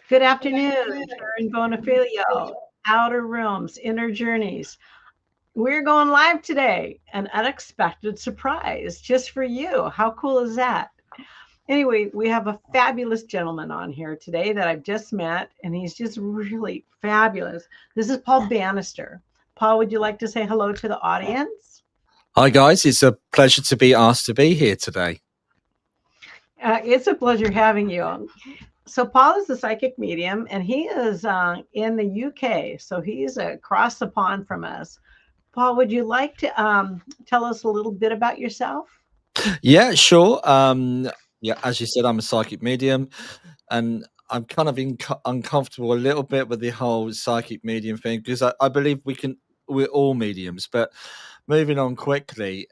Good afternoon, Karen Bonifilio, Outer Realms, Inner Journeys. We're going live today, an unexpected surprise just for you. How cool is that? Anyway, we have a fabulous gentleman on here today that I've just met, and he's just really fabulous. This is Paul Bannister. Paul, would you like to say hello to the audience? Hi, guys. It's a pleasure to be asked to be here today. It's a pleasure having you. So Paul is a psychic medium, and he is in the UK. So he's across the pond from us. Paul, would you like to tell us a little bit about yourself? Yeah, sure. Yeah, as you said, I'm a psychic medium, and I'm kind of uncomfortable a little bit with the whole psychic medium thing because I believe we're all mediums. But moving on quickly,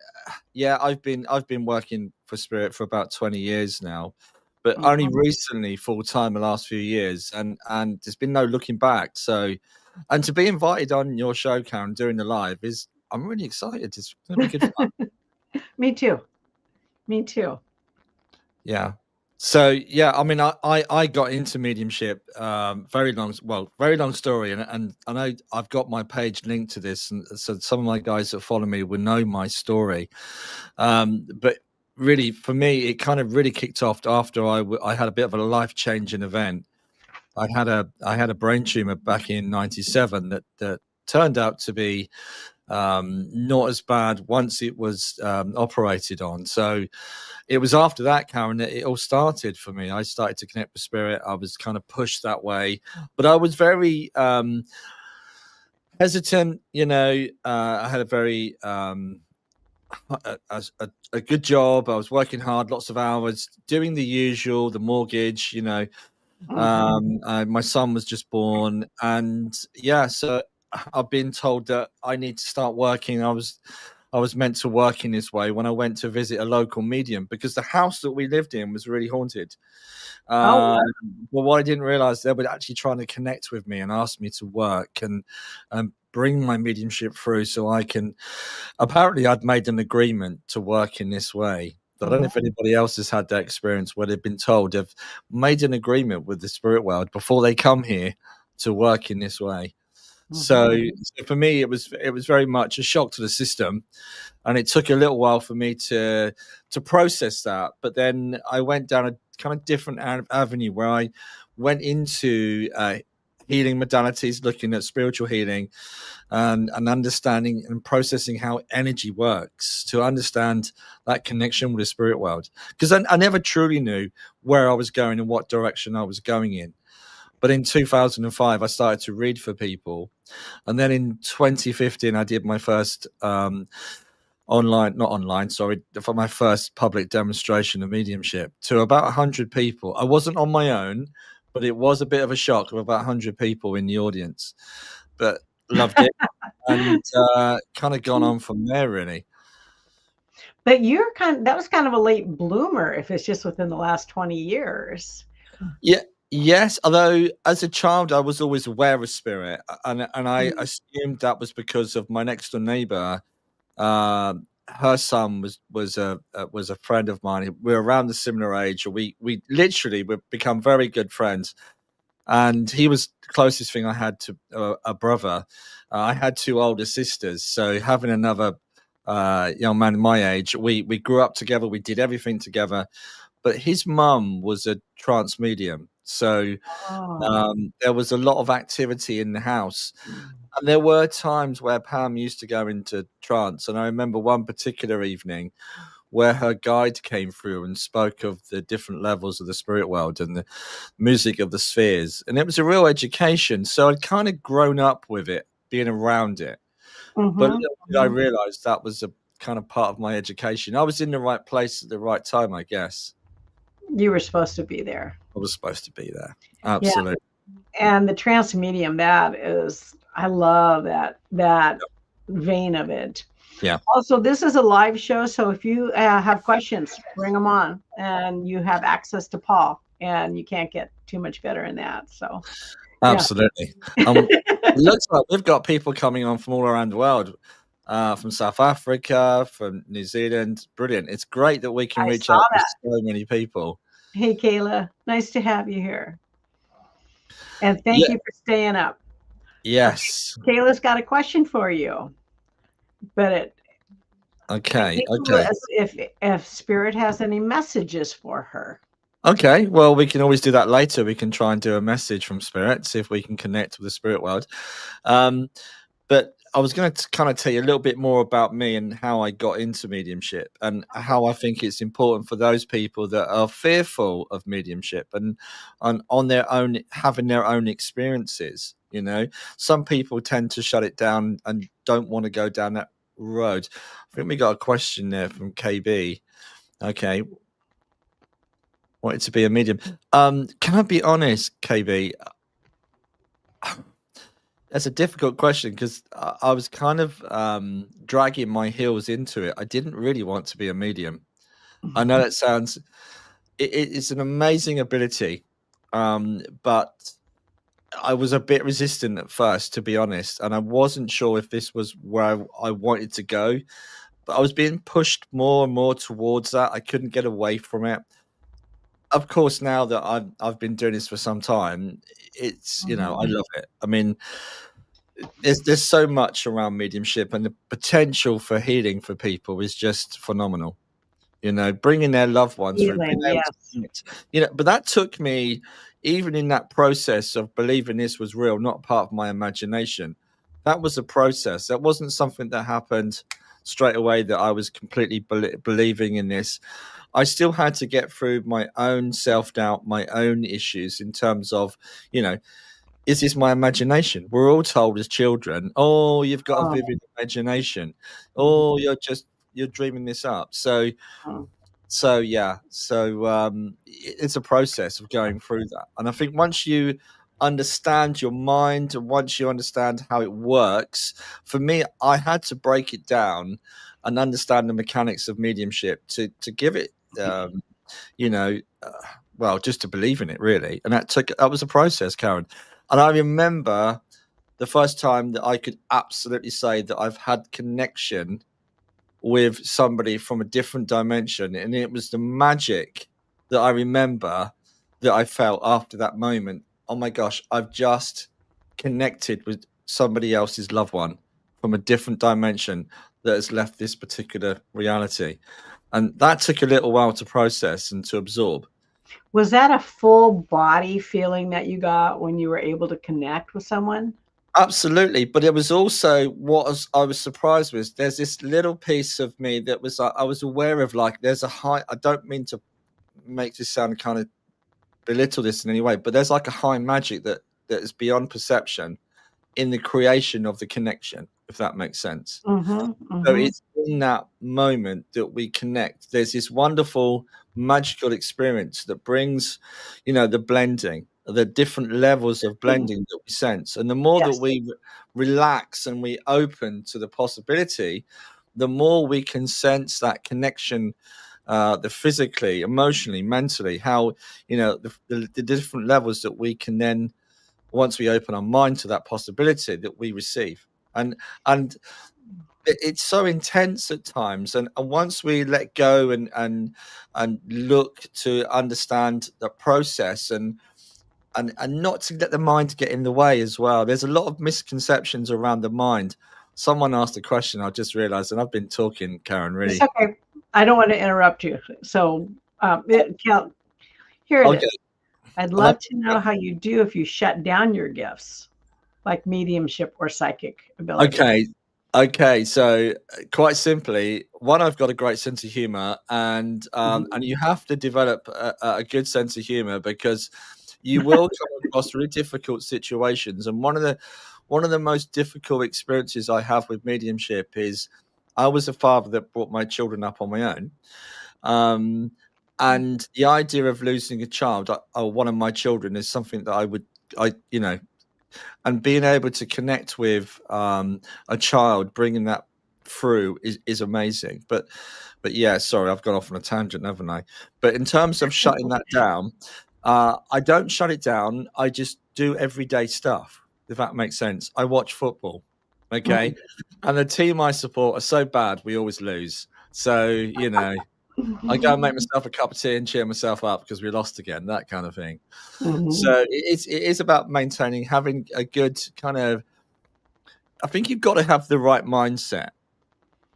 yeah, I've been working for Spirit for about 20 years now, but only recently full time the last few years, and there's been no looking back. So, and to be invited on your show, Karen, during the live I'm really excited. It's going to be good fun. Me too. Me too. Yeah. So yeah, I mean, I got into mediumship very long story, and I know I've got my page linked to this, and so some of my guys that follow me will know my story. But really, for me, it kind of really kicked off after I had a bit of a life-changing event. I had a brain tumor back in '97 that turned out to be not as bad once it was operated on. So it was after that, Karen, that it all started for me. I started to connect with Spirit. I was kind of pushed that way, but I was very hesitant. I had a very a good job. I was working hard, lots of hours, doing the usual, the mortgage. My son was just born, and yeah, so I've been told that I need to start working. I was meant to work in this way when I went to visit a local medium because the house that we lived in was really haunted. But what I didn't realize, they were actually trying to connect with me and ask me to work and bring my mediumship through so I can. Apparently, I'd made an agreement to work in this way. I don't know if anybody else has had that experience where they've been told they've made an agreement with the spirit world before they come here to work in this way. So for me, it was very much a shock to the system, and it took a little while for me to process that. But then I went down a kind of different avenue where I went into healing modalities, looking at spiritual healing and understanding and processing how energy works to understand that connection with the spirit world. Because I never truly knew where I was going and what direction I was going in. But in 2005, I started to read for people. And then in 2015, I did my first for my first public demonstration of mediumship to about 100 people. I wasn't on my own, but it was a bit of a shock of about 100 people in the audience, but loved it. And kind of gone on from there, really. But that was kind of a late bloomer if it's just within the last 20 years. Yeah. Yes, although as a child I was always aware of spirit, and I assumed that was because of my next door neighbor. Her son was a friend of mine. We're around the similar age. We literally we've become very good friends, and he was the closest thing I had to a brother. I had two older sisters, so having another young man my age, we grew up together. We did everything together. But his mum was a trance medium. So there was a lot of activity in the house. And there were times where Pam used to go into trance. And I remember one particular evening where her guide came through and spoke of the different levels of the spirit world and the music of the spheres. And it was a real education. So I'd kind of grown up with it, being around it. But little did I realize that was kind of part of my education. I was in the right place at the right time, I guess. You were supposed to be there. I was supposed to be there. Yeah. Absolutely. And the trance medium, that is, I love that vein of it. Yeah. Also, this is a live show, so if you have questions, bring them on, and you have access to Paul, and you can't get too much better in that. So, yeah. Absolutely. It looks like we've got people coming on from all around the world, from South Africa, from New Zealand. Brilliant. It's great that we can I reach saw out to that. so many people. Hey, Kayla, nice to have you here, and thank Yeah. you for staying up. Okay, Yes. Kayla's got a question for you, but I Okay. think Okay. if Spirit has any messages for her. Okay. Well, we can always do that later. We can try and do a message from spirit, see if we can connect with the spirit world. But I was going to kind of tell you a little bit more about me and how I got into mediumship, and how I think it's important for those people that are fearful of mediumship and on their own, having their own experiences. You know, some people tend to shut it down and don't want to go down that road. I think we got a question there from KB. Okay. Wanted to be a medium. Can I be honest, KB? That's a difficult question because I was kind of dragging my heels into it. I didn't really want to be a medium. I know that sounds, it's an amazing ability, but I was a bit resistant at first, to be honest, and I wasn't sure if this was where I wanted to go. But I was being pushed more and more towards that. I couldn't get away from it. Of course, now that I've been doing this for some time, it's, you know, I love it. I mean, there's so much around mediumship, and the potential for healing for people is just phenomenal. You know, bringing their loved ones through, being Healing, able to yes. connect. You know, but that took me, even in that process of believing this was real, not part of my imagination. That was a process. That wasn't something that happened straight away, that I was completely believing in this. I still had to get through my own self doubt, my own issues in terms of, you know, is this my imagination? We're all told as children, oh, you've got a Oh, vivid imagination. mhm, Oh, you're dreaming this up. So mhm. yeah. So it's a process of going through that. And I think once you understand your mind, and once you understand how it works, for me, I had to break it down and understand the mechanics of mediumship to give it you know, well, just to believe in it, really. And that was a process, Karen. And I remember the first time that I could absolutely say that I've had connection with somebody from a different dimension, and it was the magic that I remember that I felt after that moment. Oh my gosh, I've just connected with somebody else's loved one from a different dimension that has left this particular reality. And that took a little while to process and to absorb. Was that a full body feeling that you got when you were able to connect with someone? Absolutely, but it was also I was surprised with. There's this little piece of me that was like, I was aware of, like, there's a high. I don't mean to make this sound kind of belittle this in any way, but there's like a high magic that is beyond perception in the creation of the connection, if that makes sense. Mhm, So mhm. it's in that moment that we connect. There's this wonderful magical experience that brings, you know, the blending, the different levels of Mm. blending that we sense. And the more that Yes. we relax and we open to the possibility, the more we can sense that connection, the physically, emotionally, mentally, how, you know, the different levels that we can then, once we open our mind to that possibility, that we receive. And it's so intense at times, and once we let go and look to understand the process, and not to let the mind get in the way as well. There's a lot of misconceptions around the mind. Someone asked a question, I just realized, and I've been talking, Karen, It's really. okay. I don't want to interrupt you. So, Cal, here it is. Okay. I'd And I, love to know how you do if you shut down your gifts, like mediumship or psychic ability. okay. Okay, so quite simply, one, I've got a great sense of humor, Mhm. and you have to develop a good sense of humor, because you will come across really difficult situations. And one of the most difficult experiences I have with mediumship is I was a father that brought my children up on my own. Um, and the idea of losing a child, or one of my children, is something that and being able to connect with a child, bringing that through is amazing. But yeah, sorry, I've gone off on a tangent, haven't I? But in terms of shutting that down, I don't shut it down. I just do everyday stuff, if that makes sense. I watch football, okay? And the team I support are so bad, we always lose. So, I go and make myself a cup of tea and cheer myself up because we lost again, that kind of thing. So it is about maintaining, having a good kind of, I think you've got to have the right mindset.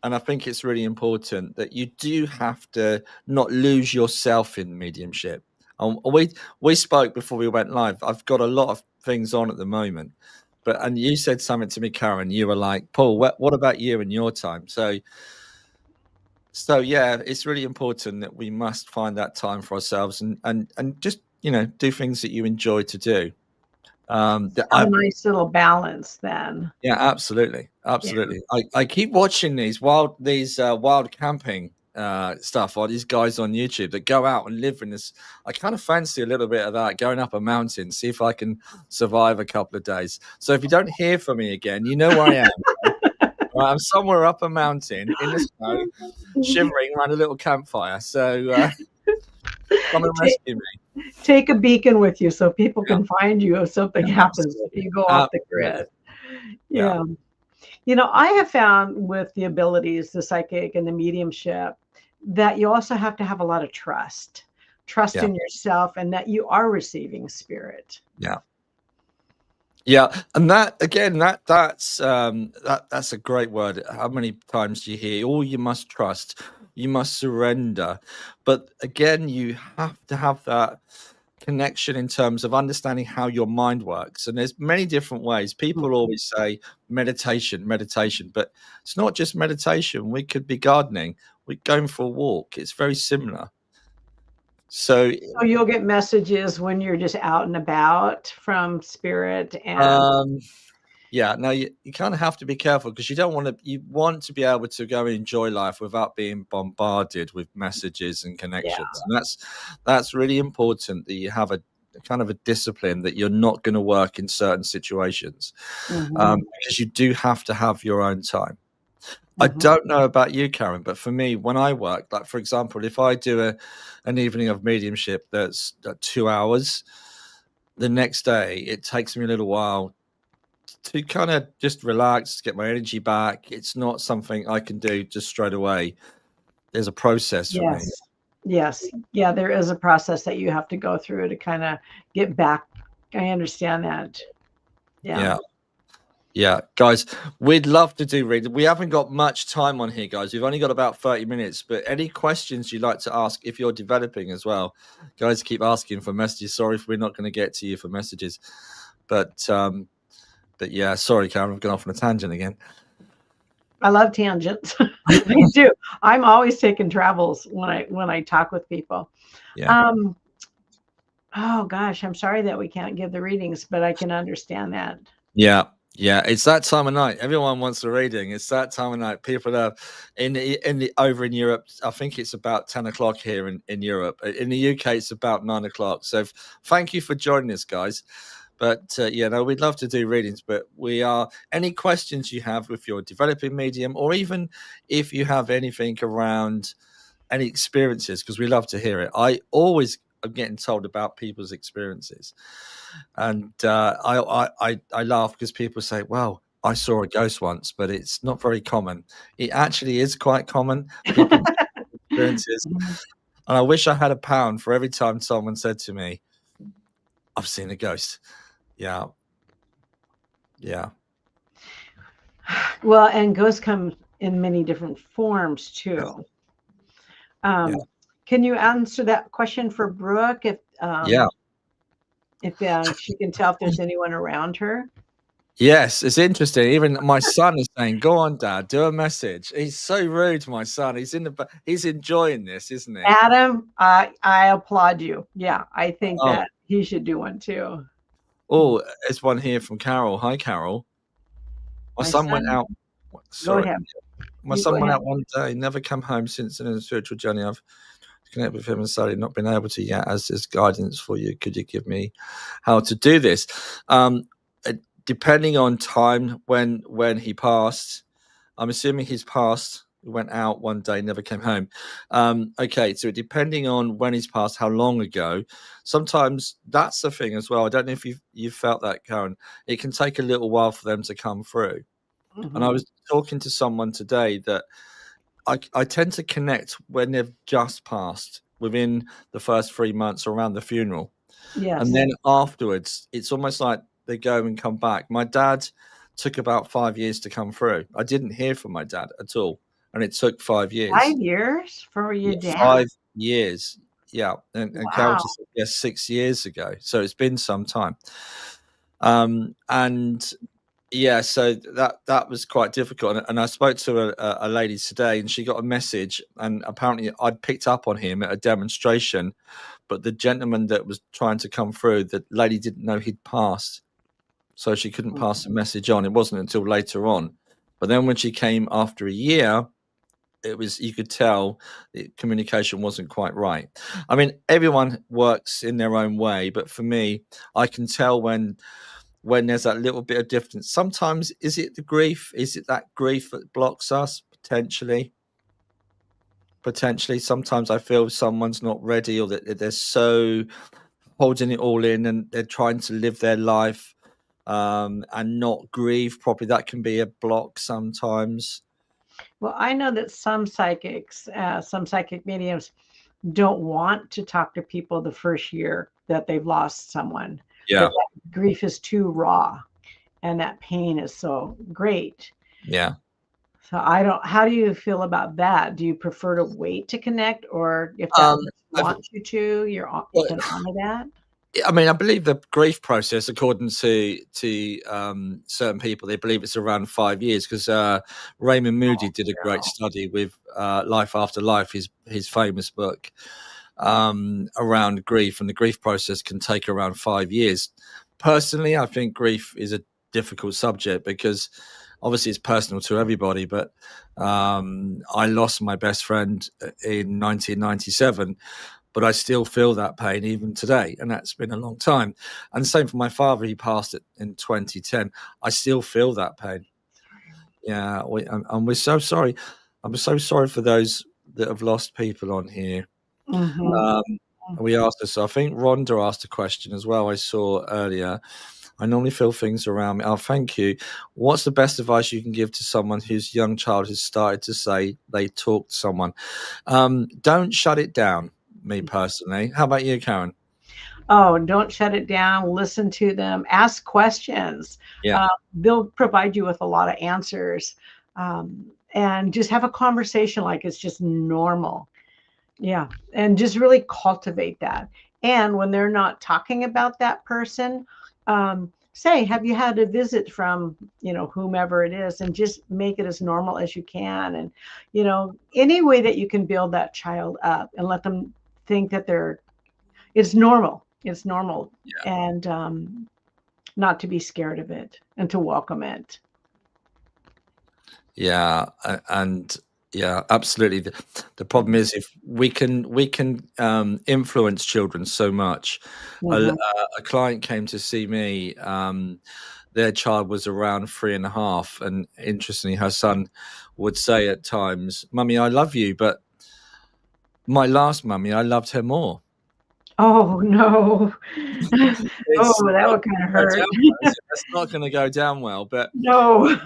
And I think it's really important that you do have to not lose yourself in mediumship. We spoke before we went live. I've got a lot of things on at the moment, and you said something to me, Karen. You were like, Paul, what about you and your time? So yeah, it's really important that we must find that time for ourselves and just do things that you enjoy to do. Have a nice little balance then. Yeah, absolutely. I keep watching these wild camping stuff, or these guys on YouTube that go out and live in this. I kind of fancy a little bit of that, going up a mountain, see if I can survive a couple of days. So if you don't hear from me again, you know where I am. Right, I'm somewhere up a mountain in the snow, shivering around a little campfire. So come and rescue me. Take a beacon with you so people can find you if something happens if you go off the grid. Yeah. I have found with the abilities, the psychic and the mediumship, that you also have to have a lot of trust in yourself, and that you are receiving spirit. Yeah, and that again, that's a great word. How many times do you hear, "Oh, you must trust, you must surrender," but again, you have to have that connection in terms of understanding how your mind works. And there's many different ways. People always say meditation, but it's not just meditation. We could be gardening, we're going for a walk. It's very similar. So you'll get messages when you're just out and about from spirit and no, you kind of have to be careful because you want to be able to go and enjoy life without being bombarded with messages and connections. And that's really important, that you have a kind of a discipline, that you're not going to work in certain situations, because you do have to have your own time. I don't know about you, Karen, but for me, when I work, like for example, if I do an evening of mediumship that's 2 hours, the next day it takes me a little while to kind of just relax, get my energy back. It's not something I can do just straight away. There's a process for me. Yes. Yeah, there is a process that you have to go through to kind of get back. I understand that. Yeah, guys, we'd love to do reading. We haven't got much time on here, guys. We've only got about 30 minutes, but any questions you'd like to ask if you're developing as well, guys, keep asking for messages. Sorry if we're not going to get to you for messages, but yeah, sorry, Karen, I've gone off on a tangent again. I love tangents. I do. I'm always taking travels when I talk with people. Oh gosh, I'm sorry that we can't give the readings, but I can understand that. Yeah, it's that time of night. Everyone wants a reading. It's that time of night. People are over in Europe. I think it's about 10 o'clock here in Europe. In the UK, it's about 9 o'clock. So thank you for joining us, guys. But we'd love to do readings. But any questions you have with your developing medium, or even if you have anything around any experiences, because we love to hear it. I always am getting told about people's experiences. And I laugh because people say, well, I saw a ghost once, but it's not very common. It actually is quite common. People's experiences. And I wish I had £1 for every time someone said to me, I've seen a ghost. Yeah. Well, and ghosts come in many different forms too. Can you answer that question for Brooke? If she can tell if there's anyone around her. Yes, it's interesting. Even my son is saying, "Go on, Dad, do a message." He's so rude, my son. He's enjoying this, isn't he? Adam, I applaud you. Yeah, I think that he should do one too. Oh, there's one here from Carol. Hi, Carol. My son went out. Sorry. Go ahead. My You go son went ahead. out one day, never come home since in a spiritual journey. I've connected with him and sadly not been able to yet. As this guidance for you, could you give me how to do this? Um, uh, Depending on time when he passed, I'm assuming he's passed. He went out one day, never came home. Okay, so depending on when he's passed, how long ago, sometimes that's the thing as well. I don't know if you've felt that, Karen. It can take a little while for them to come through. And I Hmm. was talking to someone today that I tend to connect when they've just passed within the first 3 months around the funeral. And Yes. then afterwards, it's almost like they go and come back. My dad took about 5 years to come through. I didn't hear from my dad at all. And it took 5 years. 5 years for your Yeah, dad? 5 years. Yeah. And Carol Wow. just said, yes, 6 years ago. So it's been some time. And yeah, so that was quite difficult. And I spoke to a lady today, and she got a message, and apparently I'd picked up on him at a demonstration, but the gentleman that was trying to come through, the lady didn't know he'd passed, so she couldn't pass the message on. It wasn't until later on, but then when she came after a year, it was, you could tell the communication wasn't quite right. I mean, everyone works in their own way, but for me, I can tell when there's that little bit of difference. Sometimes, is it the grief? Is it that grief that blocks us? Potentially. Sometimes I feel someone's not ready, or that they're so holding it all in and they're trying to live their life and not grieve properly. That can be a block sometimes. Well, I know that some psychic mediums don't want to talk to people the first year that they've lost someone, Yeah. that grief is too raw and that pain is so great. Yeah. So I don't, how do you feel about that? Do you prefer to wait to connect, or if that Um, person I've, wants you to, you well, can honor that? I mean, I believe the grief process, according to certain people, they believe it's around 5 years, because Raymond Moody did a great Zero. study with Life After Life, his famous book around grief, and the grief process can take around 5 years. Personally, I think grief is a difficult subject because obviously it's personal to everybody. But I lost my best friend in 1997, but I still feel that pain even today, and that's been a long time. And same for my father; he passed it in 2010. I still feel that pain. Yeah, and we're so sorry. I'm so sorry for those that have lost people on here. Mm-hmm. Um, we asked this. I think Rhonda asked a question as well. I saw earlier. I normally feel things around me. Oh, thank you. What's the best advice you can give to someone whose young child has started to say they talk to someone? Don't shut it down. Me personally. How about you, Karen? Oh, don't shut it down. Listen to them. Ask questions. Yeah, Uh, they'll provide you with a lot of answers. And just have a conversation like it's just normal. Yeah. And just really cultivate that. And when they're not talking about that person, say, have you had a visit from, whomever it is, and just make it as normal as you can. And, any way that you can build that child up and let them think that it's normal. It's normal. And not to be scared of it and to welcome it. yeah, and yeah, absolutely. The problem is, if we can influence children so much. Mm-hmm. A client came to see me. Their child was around 3.5, and interestingly, her son would say at times, "Mummy, I love you, but my last mummy, I loved her more." Oh, no. Oh, It's that not would kind of gonna go hurt. down well, is it? That's not going to go down well. But No.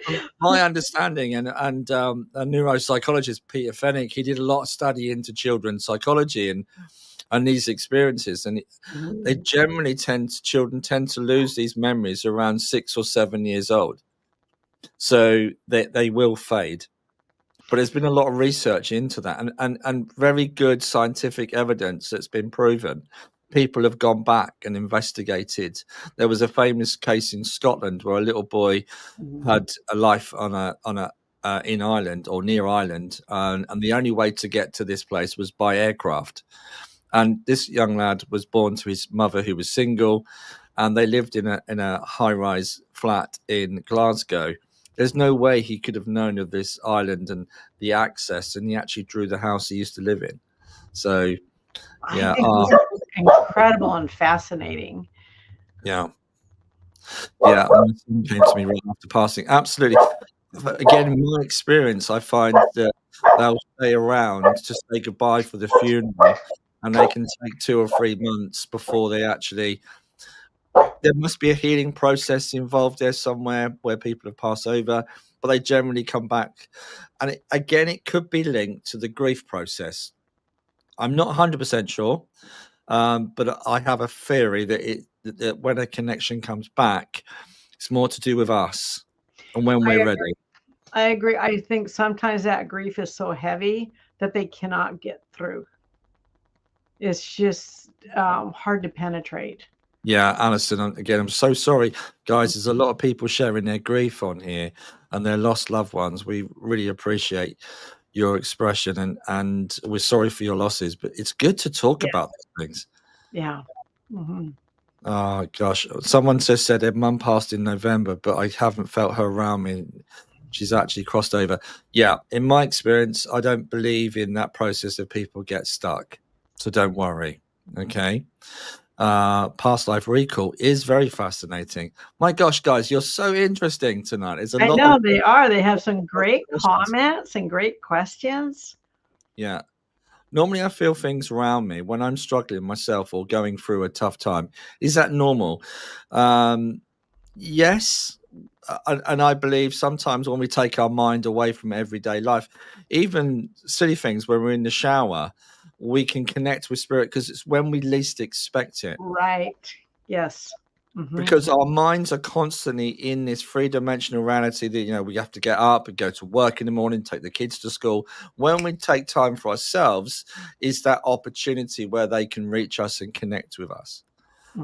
from my understanding, and a neuropsychologist, Peter Fennick, he did a lot of study into children's psychology and these experiences, and they Mhm. generally children tend to lose these memories around 6 or 7 years old, so they will fade. But there's been a lot of research into that, and very good scientific evidence that's been proven. People have gone back and investigated. There was a famous case in Scotland where a little boy Mhm. had a life on a in Ireland or near Ireland, and the only way to get to this place was by aircraft. And this young lad was born to his mother, who was single, and they lived in a high rise flat in Glasgow. There's no way he could have known of this island and the access, and he actually drew the house he used to live in. So I yeah, think this is incredible and fascinating. yeah, yeah. My son came to me right after passing. Absolutely. But again, in my experience, I find that they'll stay around to say goodbye for the funeral, and they can take 2 or 3 months before they actually. There must be a healing process involved there somewhere where people have passed over, but they generally come back. And again, it could be linked to the grief process. I'm not 100% sure, but I have a theory that when a connection comes back, it's more to do with us and when I we're agree. ready. I agree. I think sometimes that grief is so heavy that they cannot get through. It's just hard to penetrate. Yeah, Alison, again, I'm so sorry, guys. There's a lot of people sharing their grief on here and their lost loved ones. We really appreciate your expression, and we're sorry for your losses, but it's good to talk Yes. about these things. Yeah. Hmm. Oh gosh, someone just said their mum passed in November, but I haven't felt her around me. She's actually crossed over. Yeah, in my experience, I don't believe in that process of people get stuck. So don't worry. Okay. Past life recall is very fascinating. My gosh, guys, you're so interesting tonight. There's a I lot of know they are. They have some great questions. comments and great questions. Yeah. Normally, I feel things around me when I'm struggling myself or going through a tough time. Is that normal? Um, yes. And I believe sometimes when we take our mind away from everyday life, even silly things when we're in the shower, we can connect with spirit because it's when we least expect it. Right. Yes. Hmm. Because our minds are constantly in this three-dimensional reality that we have to get up and go to work in the morning, take the kids to school. When we take time for ourselves, is that opportunity where they can reach us and connect with us.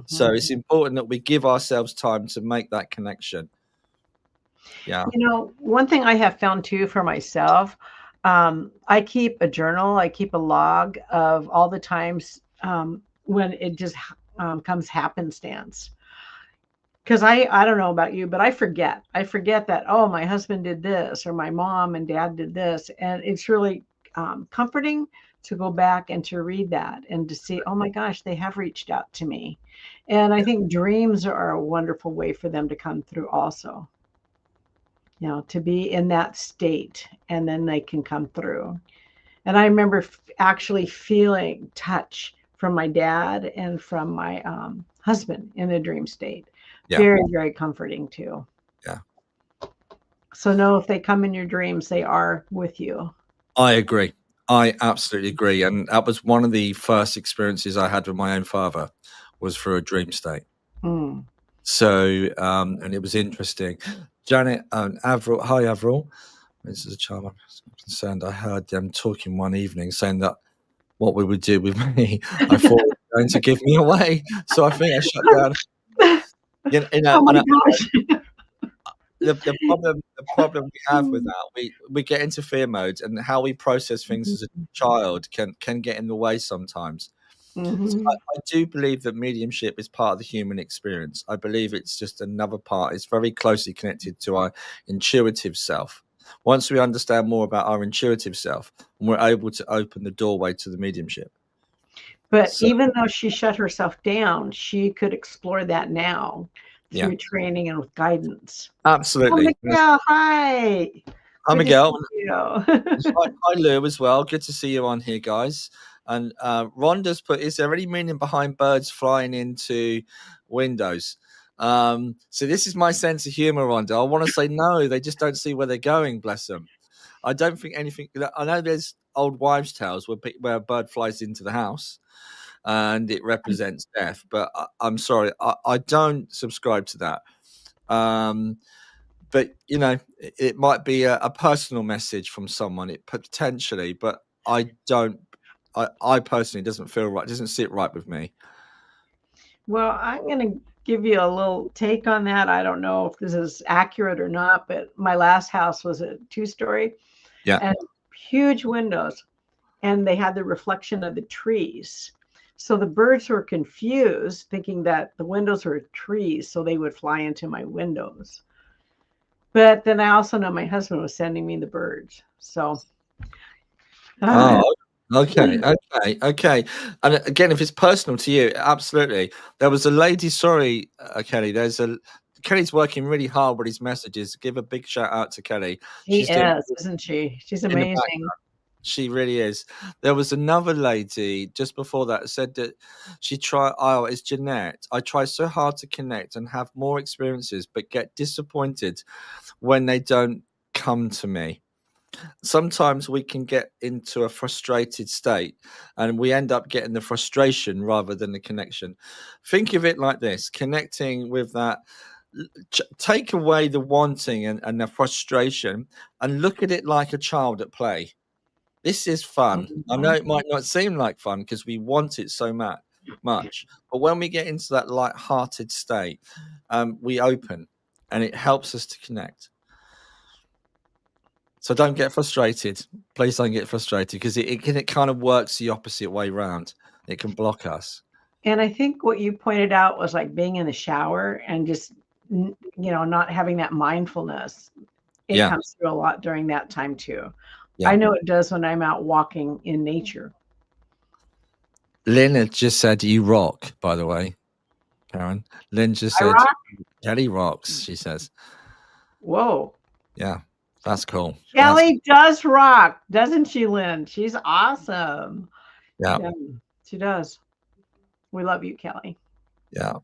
So Hmm. it's important that we give ourselves time to make that connection. Yeah. One thing I have found too for myself, I keep a journal, I keep a log of all the times when it just comes happenstance. Because I don't know about you, but I forget. I forget that, oh, my husband did this or my mom and dad did this. And it's really comforting to go back and to read that and to see, oh my gosh, they have reached out to me. And I think dreams are a wonderful way for them to come through also, to be in that state and then they can come through. And I remember actually feeling touch from my dad and from my husband in a dream state. Yeah. Very, very comforting too. Yeah. So know if they come in your dreams, they are with you. I agree. I absolutely agree. And that was one of the first experiences I had with my own father was through a dream state. Mm. So, and it was interesting. Janet and Avril, hi Avril. This is a child I'm concerned. I heard them talking one evening saying that what we would do with me, I thought it was going to give me away. So I think I shut down. Oh my And gosh. the problem we have with that, we get into fear mode, and how we process things as a child can get in the way sometimes. So Hmm. I do believe that mediumship is part of the human experience. I believe it's just another part. It's very closely connected to our intuitive self. Once we understand more about our intuitive self, we're able to open the doorway to the mediumship. But So even though she shut herself down, she could explore that now yeah, through training and with guidance. Oh, absolutely. Miguel, hi. Hi, Good to see Miguel. you. Hi, Lou, as well. Good to see you on here, guys. And Rhonda's put, is there any meaning behind birds flying into windows? So this is my sense of humor, Rhonda. I want to say no, they just don't see where they're going, bless them. I don't think anything. I know there's old wives' tales where a bird flies into the house and it represents death, but I'm sorry, I don't subscribe to that. But it might be a personal message from someone, it potentially, but I don't. I personally, doesn't feel right. Doesn't sit right with me. Well, I'm going to give you a little take on that. I don't know if this is accurate or not, but my last house was a two-story Yeah, and huge windows, and they had the reflection of the trees. So the birds were confused, thinking that the windows were trees, so they would fly into my windows. But then I also know my husband was sending me the birds. So, uh, Oh, okay, okay, okay. And again, if it's personal to you, absolutely. There was a lady, sorry, Kelly. Kelly's working really hard with his messages. Give a big shout out to Kelly. she She's doing is, isn't she? She's in the back. amazing. She really is. There was another lady just before that said that she tried. Oh, it's Jeanette. I try so hard to connect and have more experiences, but get disappointed when they don't come to me. Sometimes we can get into a frustrated state and we end up getting the frustration rather than the connection. Think of it like this: connecting with that, take away the wanting and the frustration and look at it like a child at play. This is fun. I know Mhm. it might not seem like fun because we want it so much, but when we get into that light-hearted state, we open, and it helps us to connect. So don't get frustrated. Please don't get frustrated because it kind of works the opposite way round. It can block us. And I think what you pointed out was like being in the shower and just, not having that mindfulness. It Yeah, comes through a lot during that time too. I yeah. know it does when I'm out walking in nature. Lynn had just said you rock, by the way, Karen. Lynn just I said rock. Kelly rocks, she says. Whoa. Yeah, that's cool. That's Kelly does rock, doesn't she, Lynn? She's awesome. yeah, Yeah, she does. We love you, Kelly. yeah.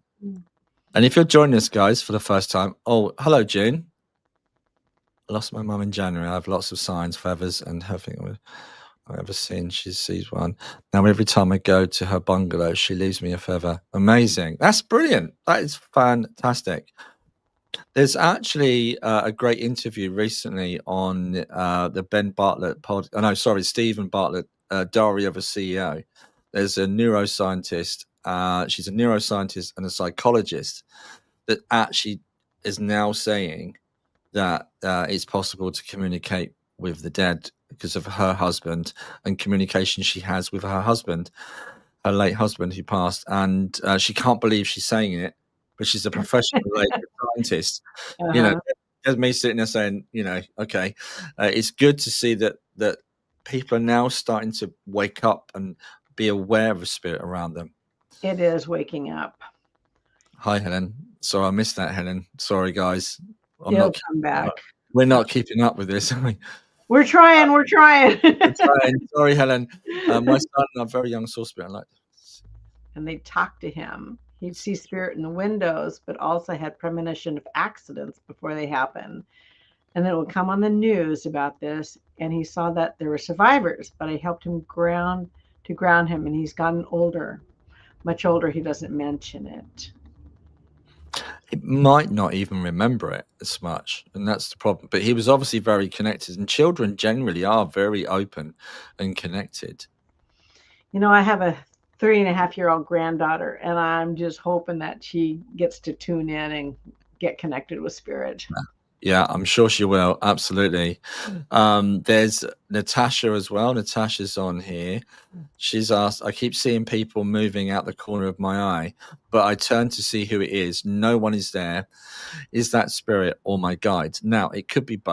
And if you're joining us, guys, for the first time, oh, hello, June. I lost my mum in January. I have lots of signs, feathers, and everything I've ever seen. She sees one. Now, every time I go to her bungalow, she leaves me a feather. Amazing. That's brilliant. That is fantastic. There's actually a great interview recently on the Ben Bartlett pod. Oh, no, sorry, Stephen Bartlett, Diary of a CEO. There's a neuroscientist. She's a neuroscientist and a psychologist that actually is now saying that it's possible to communicate with the dead because of her husband and communication she has with her husband, her late husband who passed. And she can't believe she's saying it, but she's a professional scientist. You know, Uh-huh. there's me sitting there saying, okay, it's good to see that people are now starting to wake up and be aware of the spirit around them. It is waking up. Hi, Helen. Sorry, I missed that, Helen. Sorry, guys. I'm It'll not. come back. We're not keeping up with this, are we? We're trying. We're trying. We're trying. Sorry, Helen. My son, a very young soul spirit. Like, And they'd talk to him. He'd see spirit in the windows, but also had premonition of accidents before they happen. And then it would come on the news about this, and he saw that there were survivors, but I helped him ground him, and he's gotten older, much older. He doesn't mention it. he might not even remember it as much, and that's the problem. But he was obviously very connected, and children generally are very open and connected. I have a 3.5-year-old granddaughter, and I'm just hoping that she gets to tune in and get connected with spirit. Yeah, I'm sure she will. Absolutely. There's Natasha as well. Natasha's on here. She's asked, I keep seeing people moving out the corner of my eye, but I turn to see who it is. No one is there. Is that spirit or my guide? Now, it could be both.